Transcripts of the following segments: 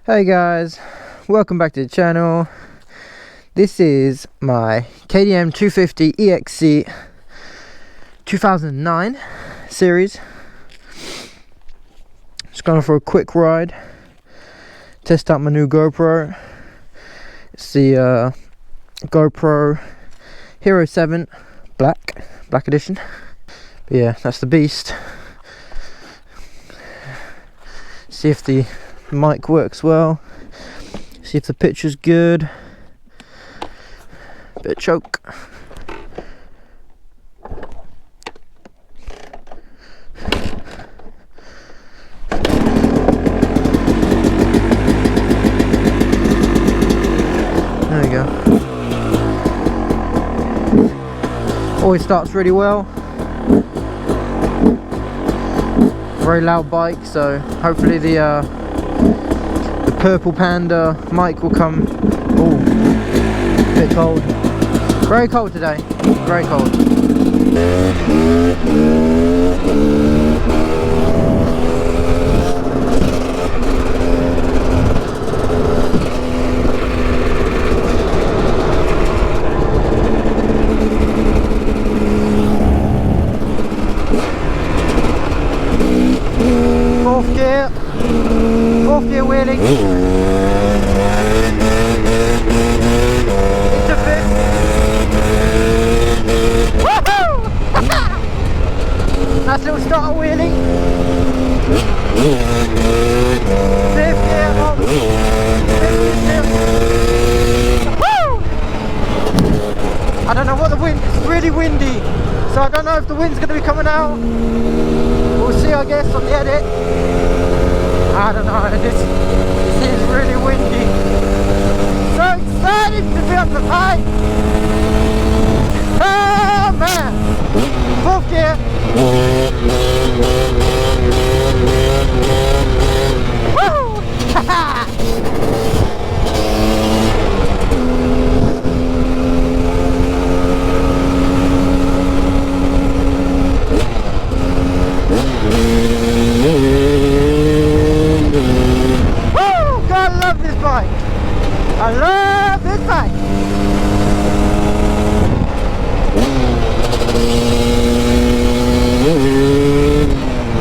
Hey guys, welcome back to the channel. This is my KTM 250 EXC 2009 series. Just going for a quick ride, test out my new GoPro. It's the GoPro Hero 7 Black Edition. But yeah, that's the beast. See if the mic works well, see if the picture's good. Bit of choke. There we go. Always starts really well. Very loud bike, so hopefully the Purple Panda mic will come. Oh, a bit cold. Very cold today. Very cold. Fourth gear wheeling. Into fifth. Woohoo! Nice little starter wheeling. Fifth gear up. Fifth gear still. Woo! I don't know what the wind, it's really windy, so I don't know if the wind's going to be coming out. We'll see, I guess, on the edit. I don't know, this is really windy. So excited to be on the bike! Oh man! Fourth gear! Woo! Haha! I love this bike.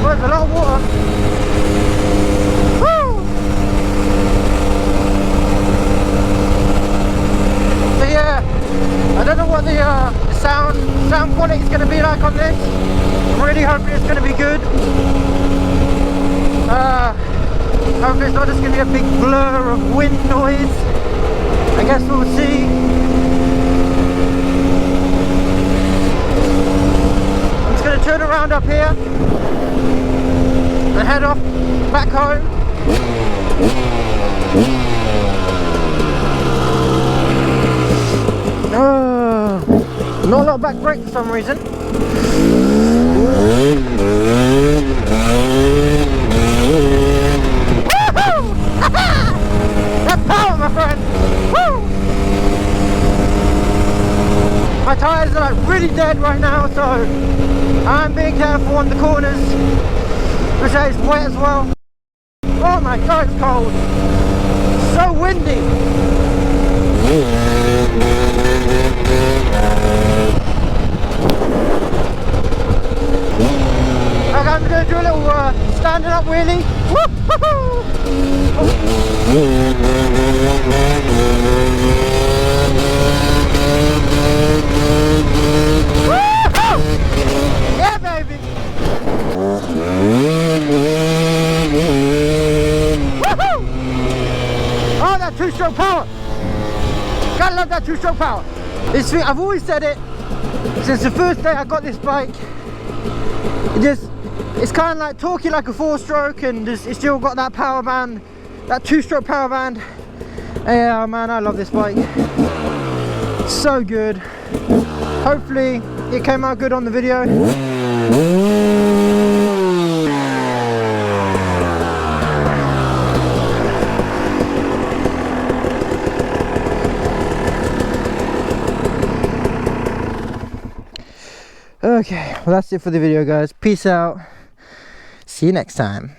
Well, there's a lot of water. Woo! So yeah, I don't know what the sound quality is going to be like on this. I'm really hoping it's going to be good. Hopefully it's not just going to be a big blur of wind noise. I guess we'll see. I'm just going to turn around up here and head off back home. Not a lot of back brake for some reason. That's power, my friend! Woo! My tyres are like really dead right now, so I'm being careful on the corners, which is wet as well. Oh my god, it's cold! So windy! Okay, I'm going to do a little standing up wheelie. Woo-hoo-hoo! Woo-hoo! Yeah, baby! Woo-hoo! Oh, that two-stroke power! Gotta love that two-stroke power. I've always said it since the first day I got this bike. It's kind of like talking like a four-stroke, and it's still got that power band, that two-stroke power band. Yeah, man, I love this bike. It's so good. Hopefully it came out good on the video. Okay, well that's it for the video, guys. Peace out. See you next time.